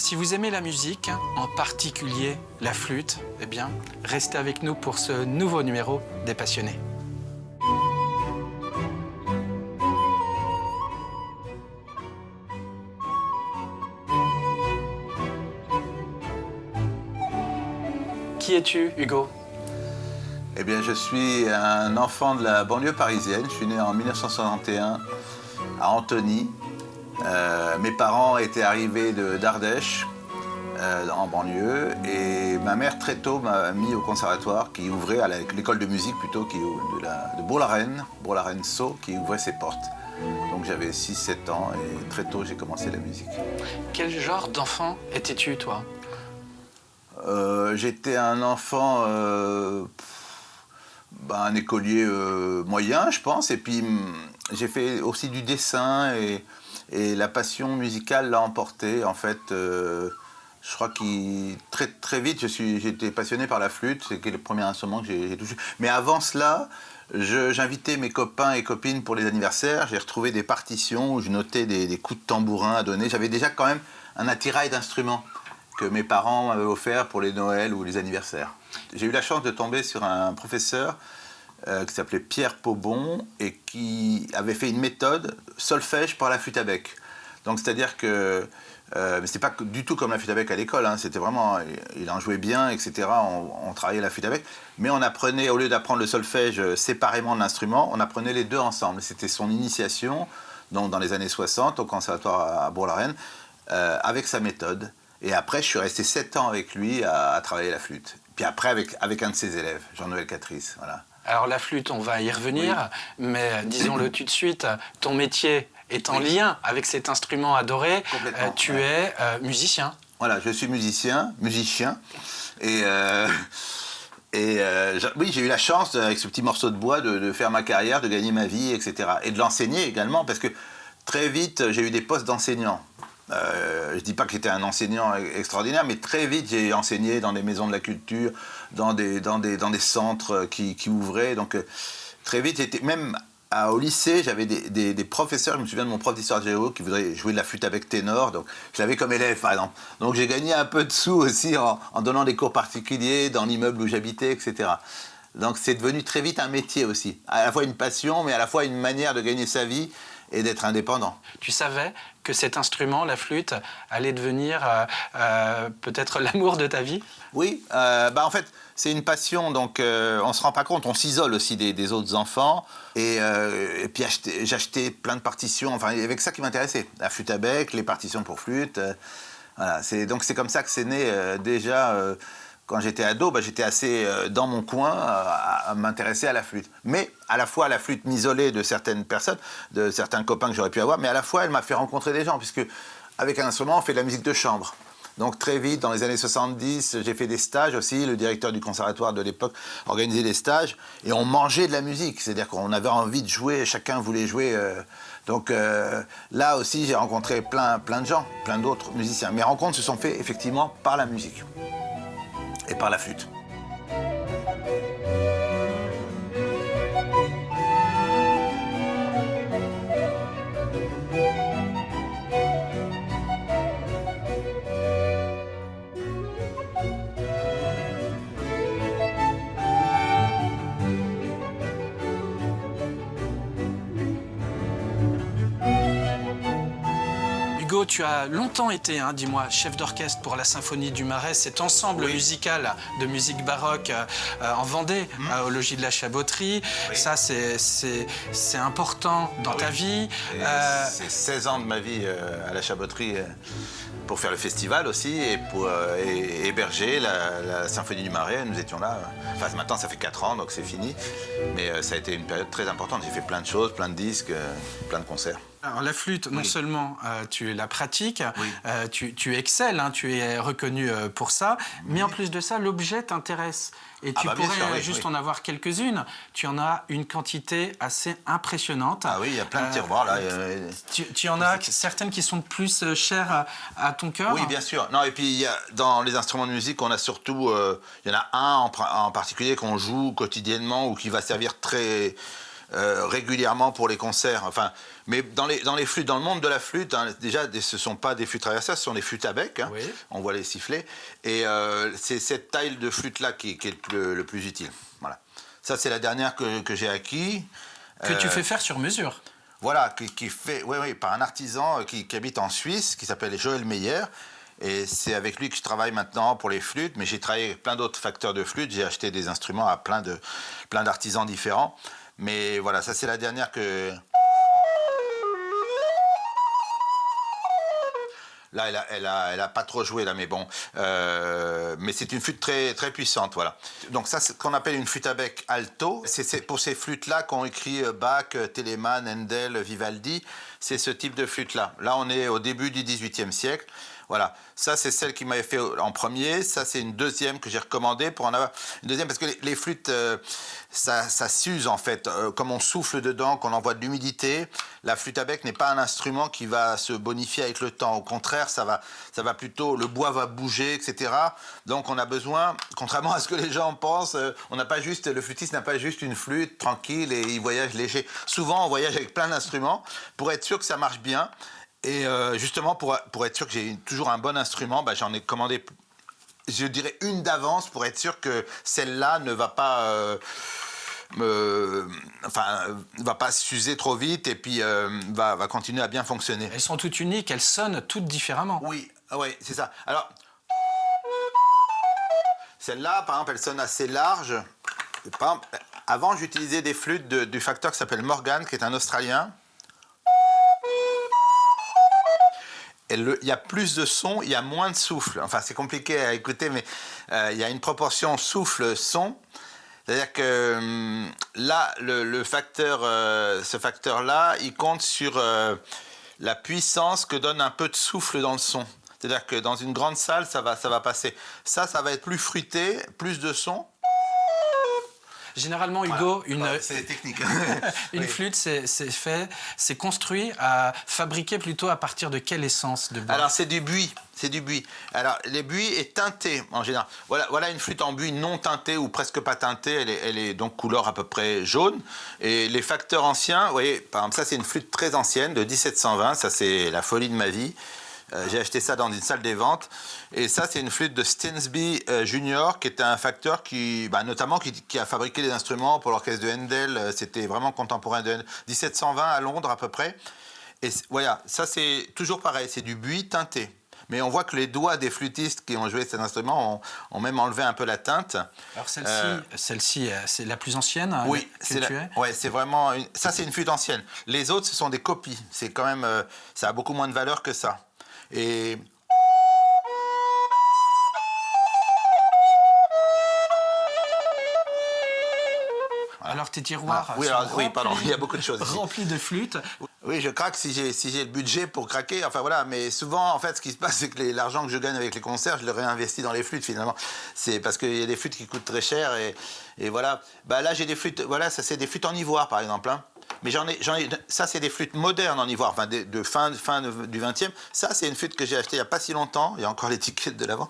Si vous aimez la musique, en particulier la flûte, eh bien, restez avec nous pour ce nouveau numéro des Passionnés. Qui es-tu, Hugo? Eh bien, je suis un enfant de la banlieue parisienne. Je suis né en 1961 à Antony. Mes parents étaient arrivés d'Ardèche, en banlieue, et ma mère très tôt m'a mis au conservatoire qui ouvrait, à l'école de musique plutôt, de Bourg-la-Reine-Sceaux, qui ouvrait ses portes. Donc j'avais 6-7 ans et très tôt j'ai commencé la musique. Quel genre d'enfant étais-tu, toi? J'étais un enfant, un écolier moyen, je pense, et puis j'ai fait aussi du dessin et la passion musicale l'a emporté. En fait, je crois que très vite, j'étais passionné par la flûte, c'est le premier instrument que j'ai touché. Mais avant cela, j'invitais mes copains et copines pour les anniversaires. J'ai retrouvé des partitions où je notais des coups de tambourin à donner. J'avais déjà quand même un attirail d'instruments que mes parents m'avaient offert pour les Noëls ou les anniversaires. J'ai eu la chance de tomber sur un professeur qui s'appelait Pierre Paubon et qui avait fait une méthode solfège par la flûte à bec. Donc c'est-à-dire que mais c'était pas du tout comme la flûte à bec à l'école, hein. C'était vraiment, il en jouait bien, etc. On travaillait la flûte à bec, mais on apprenait, au lieu d'apprendre le solfège séparément de l'instrument, on apprenait les deux ensemble. C'était son initiation, donc dans les années 60, au conservatoire à Bourg-la-Reine, avec sa méthode. Et après, je suis resté 7 ans avec lui à travailler la flûte. Puis après, avec un de ses élèves, Jean-Noël Catrice, voilà. Alors la flûte, on va y revenir, oui. Mais disons-le tout de suite, ton métier est en lien avec cet instrument adoré. Tu es musicien. Voilà, je suis musicien. Et oui, j'ai eu la chance, avec ce petit morceau de bois, de faire ma carrière, de gagner ma vie, etc. Et de l'enseigner également, parce que très vite, j'ai eu des postes d'enseignant. Je ne dis pas que j'étais un enseignant extraordinaire, mais très vite j'ai enseigné dans des maisons de la culture, dans des centres qui ouvraient. Donc très vite, même au lycée, j'avais des professeurs. Je me souviens de mon prof d'histoire géo qui voudrait jouer de la flûte avec ténor. Donc je l'avais comme élève, par exemple. Donc j'ai gagné un peu de sous aussi en donnant des cours particuliers dans l'immeuble où j'habitais, etc. Donc c'est devenu très vite un métier aussi. À la fois une passion, mais à la fois une manière de gagner sa vie et d'être indépendant. Tu savais que cet instrument, la flûte, allait devenir peut-être l'amour de ta vie? Oui, en fait, c'est une passion, donc on ne se rend pas compte, on s'isole aussi des autres enfants. Et puis j'achetais plein de partitions, enfin, il y avait que ça qui m'intéressait. La flûte à bec, les partitions pour flûte. Voilà, donc c'est comme ça que c'est né déjà. Quand j'étais ado, j'étais assez dans mon coin à m'intéresser à la flûte. Mais à la fois, la flûte m'isolait de certaines personnes, de certains copains que j'aurais pu avoir, mais à la fois, elle m'a fait rencontrer des gens, puisque avec un instrument, on fait de la musique de chambre. Donc très vite, dans les années 70, j'ai fait des stages aussi. Le directeur du conservatoire de l'époque organisait des stages, et on mangeait de la musique. C'est-à-dire qu'on avait envie de jouer, chacun voulait jouer. Donc là aussi, j'ai rencontré plein de gens, plein d'autres musiciens. Mes rencontres se sont faites effectivement par la musique. Et par la flûte. Hugo, tu as longtemps été, dis-moi, chef d'orchestre pour la Symphonie du Marais, cet ensemble musical de musique baroque en Vendée, au logis de la Chaboterie. Oui. Ça, c'est important dans ta vie. C'est 16 ans de ma vie à la Chaboterie pour faire le festival aussi et pour héberger la Symphonie du Marais. Nous étions là. Enfin, maintenant, ça fait 4 ans, donc c'est fini. Mais ça a été une période très importante. J'ai fait plein de choses, plein de disques, plein de concerts. Alors la flûte, non seulement tu la pratiques, tu excelles, tu es reconnu pour ça, mais en plus de ça, l'objet t'intéresse. Et tu pourrais juste en avoir quelques-unes. Tu en as une quantité assez impressionnante. Ah oui, il y a plein de tiroirs là. Tu en as certaines qui sont plus chères à ton cœur. Oui, bien sûr. Non, et puis dans les instruments de musique, on a surtout, il y en a un en particulier qu'on joue quotidiennement ou qui va servir régulièrement pour les concerts. Enfin, mais dans les flûtes, dans le monde de la flûte, hein, déjà, ce ne sont pas des flûtes traversières, ce sont des flûtes à bec. Hein, oui. On voit les sifflets. Et c'est cette taille de flûte-là qui est le plus utile. Voilà. Ça, c'est la dernière que j'ai acquis. Que tu fais faire sur mesure. Voilà, qui fait, oui, par un artisan qui habite en Suisse, qui s'appelle Joël Meyer. Et c'est avec lui que je travaille maintenant pour les flûtes, mais j'ai travaillé avec plein d'autres facteurs de flûtes. J'ai acheté des instruments à plein d'artisans différents. Mais voilà, ça c'est la dernière que... Là, elle a pas trop joué, là, mais bon. Mais c'est une flûte très, très puissante, voilà. Donc ça, c'est ce qu'on appelle une flûte à bec alto. C'est pour ces flûtes-là qu'ont écrit Bach, Telemann, Handel, Vivaldi. C'est ce type de flûte-là. Là, on est au début du XVIIIe siècle. Voilà, ça c'est celle qui m'avait fait en premier, ça c'est une deuxième que j'ai recommandée pour en avoir une deuxième parce que les flûtes, ça s'use en fait, comme on souffle dedans, qu'on envoie de l'humidité, la flûte à bec n'est pas un instrument qui va se bonifier avec le temps, au contraire ça va plutôt, le bois va bouger, etc. Donc on a besoin, contrairement à ce que les gens pensent, le flûtiste n'a pas juste une flûte tranquille et il voyage léger. Souvent on voyage avec plein d'instruments pour être sûr que ça marche bien. Et justement, pour être sûr que j'ai toujours un bon instrument, j'en ai commandé, je dirais, une d'avance pour être sûr que celle-là ne va pas, va pas s'user trop vite et puis va continuer à bien fonctionner. Elles sont toutes uniques, elles sonnent toutes différemment. Oui, c'est ça. Alors, celle-là, par exemple, elle sonne assez large. Par exemple, avant, j'utilisais des flûtes du facteur qui s'appelle Morgan, qui est un Australien. Il y a plus de son, il y a moins de souffle. Enfin, c'est compliqué à écouter, mais il y a une proportion souffle-son. C'est-à-dire que là, ce facteur-là, il compte sur la puissance que donne un peu de souffle dans le son. C'est-à-dire que dans une grande salle, ça va passer. Ça va être plus fruité, plus de son. Généralement, Hugo, c'est technique. Une flûte, c'est construit, fabriqué plutôt à partir de quelle essence de bois? Alors, c'est du buis. Alors, les buis est teinté en général. Voilà une flûte en buis non teintée ou presque pas teintée. Elle est donc couleur à peu près jaune. Et les facteurs anciens, vous voyez, par exemple, ça c'est une flûte très ancienne de 1720. Ça c'est la folie de ma vie. J'ai acheté ça dans une salle des ventes. Et ça, c'est une flûte de Stensby Junior, qui était un facteur notamment qui a fabriqué les instruments pour l'orchestre de Handel. C'était vraiment contemporain de Handel. 1720 à Londres à peu près. Et voilà, ça c'est toujours pareil, c'est du buis teinté. Mais on voit que les doigts des flûtistes qui ont joué cet instrument ont même enlevé un peu la teinte. Alors celle-ci, c'est la plus ancienne. Oui, c'est vraiment. Ça, c'est une flûte ancienne. Les autres, ce sont des copies. C'est quand même, ça a beaucoup moins de valeur que ça. Et alors tes tiroirs il y a beaucoup de choses remplis de flûtes. Oui, je craque si j'ai le budget pour craquer. Enfin voilà, mais souvent en fait ce qui se passe c'est que l'argent que je gagne avec les concerts, je le réinvestis dans les flûtes finalement. C'est parce qu'il y a des flûtes qui coûtent très cher et voilà. Là j'ai des flûtes, voilà, ça c'est des flûtes en ivoire par exemple. Hein. Mais ça c'est des flûtes modernes en ivoire, enfin de fin du 20e. Ça c'est une flûte que j'ai achetée il n'y a pas si longtemps, il y a encore l'étiquette de l'avant,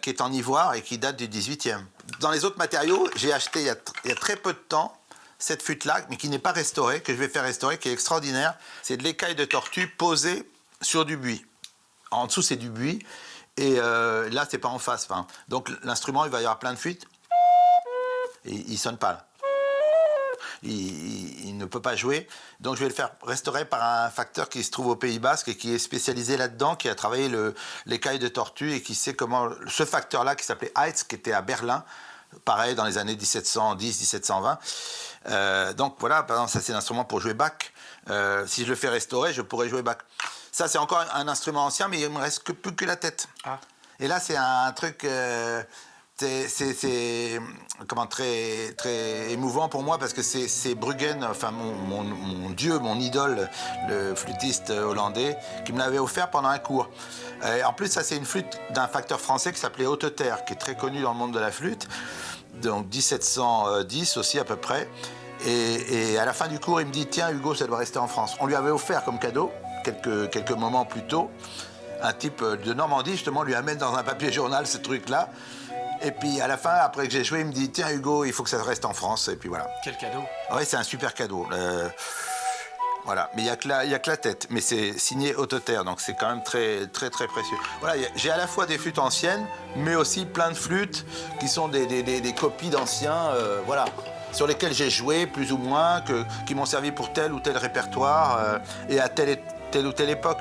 qui est en ivoire et qui date du 18e. Dans les autres matériaux, j'ai acheté il y a très peu de temps cette flûte-là, mais qui n'est pas restaurée, que je vais faire restaurer, qui est extraordinaire. C'est de l'écaille de tortue posée sur du buis. En dessous c'est du buis et là c'est pas en face. Donc l'instrument il va y avoir plein de fuites et il sonne pas là. Il ne peut pas jouer, donc je vais le faire restaurer par un facteur qui se trouve au Pays Basque et qui est spécialisé là-dedans, qui a travaillé l'écaille de tortue et qui sait comment ce facteur-là qui s'appelait Heitz, qui était à Berlin, pareil dans les années 1710-1720. Donc voilà, par exemple, ça c'est l'instrument pour jouer Bach. Si je le fais restaurer, je pourrais jouer Bach. Ça c'est encore un instrument ancien, mais il ne me reste plus que la tête. Ah. Et là c'est un truc... C'est très, très émouvant pour moi parce que c'est Bruggen, enfin mon dieu, mon idole, le flûtiste hollandais, qui me l'avait offert pendant un cours. En plus, ça c'est une flûte d'un facteur français qui s'appelait Hauteter, qui est très connu dans le monde de la flûte, donc 1710 aussi à peu près. Et à la fin du cours, il me dit « Tiens Hugo, ça doit rester en France ». On lui avait offert comme cadeau, quelques moments plus tôt, un type de Normandie justement lui amène dans un papier journal ce truc-là. Et puis à la fin, après que j'ai joué, il me dit tiens Hugo, il faut que ça reste en France. Et puis voilà. Quel cadeau. Oui, c'est un super cadeau. Voilà, mais il n'y a que la tête, mais c'est signé Autoterre, donc c'est quand même très, très, très précieux. Voilà, j'ai à la fois des flûtes anciennes, mais aussi plein de flûtes qui sont des copies d'anciens, voilà, sur lesquelles j'ai joué plus ou moins, qui m'ont servi pour tel ou tel répertoire et à telle ou telle époque.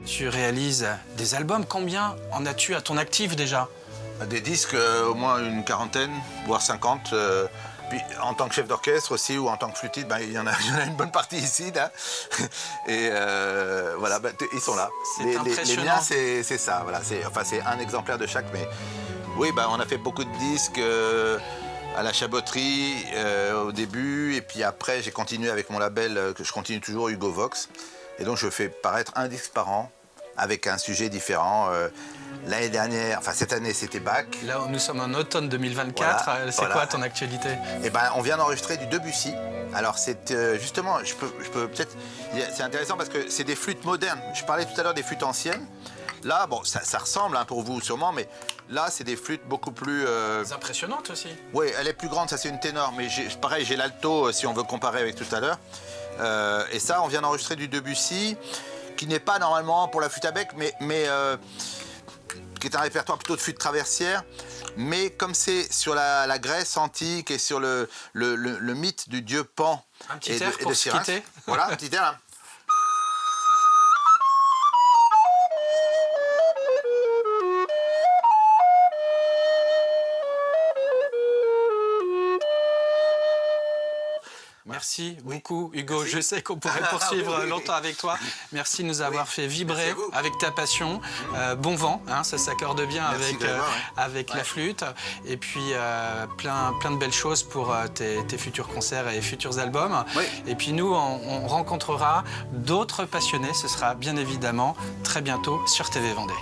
Tu réalises des albums. Combien en as-tu à ton actif déjà? Des disques, au moins une quarantaine, voire 50. Puis en tant que chef d'orchestre aussi, ou en tant que flûtiste, il y en a une bonne partie ici. Là. Et voilà, ils sont là. C'est impressionnant. Les miens, c'est ça. Voilà, c'est un exemplaire de chaque. Mais oui, on a fait beaucoup de disques à la chaboterie au début. Et puis après, j'ai continué avec mon label, que je continue toujours, Hugo Vox. Et donc, je fais paraître un disque par an, avec un sujet différent. L'année dernière, enfin cette année, c'était Bach. Là, nous sommes en automne 2024. Voilà, c'est quoi ton actualité? On vient d'enregistrer du Debussy. Alors c'est justement, je peux peut-être... C'est intéressant parce que c'est des flûtes modernes. Je parlais tout à l'heure des flûtes anciennes. Là, bon, ça ressemble pour vous sûrement, mais là, c'est des flûtes beaucoup plus... Impressionnantes aussi. Oui, elle est plus grande, ça c'est une ténor, mais pareil, j'ai l'alto, si on veut comparer avec tout à l'heure. Et ça, on vient d'enregistrer du Debussy, qui n'est pas normalement pour la flûte à bec, mais qui est un répertoire plutôt de flûte traversière. Mais comme c'est sur la Grèce antique et sur le mythe du dieu Pan un petit air pour se quitter. Voilà, un petit air là. Merci beaucoup, Hugo. Merci. Je sais qu'on pourrait poursuivre longtemps avec toi. Merci de nous avoir fait vibrer avec ta passion. Bon vent, ça s'accorde bien avec la flûte. Et puis, plein de belles choses pour tes futurs concerts et futurs albums. Oui. Et puis, nous, on rencontrera d'autres passionnés. Ce sera bien évidemment très bientôt sur TV Vendée.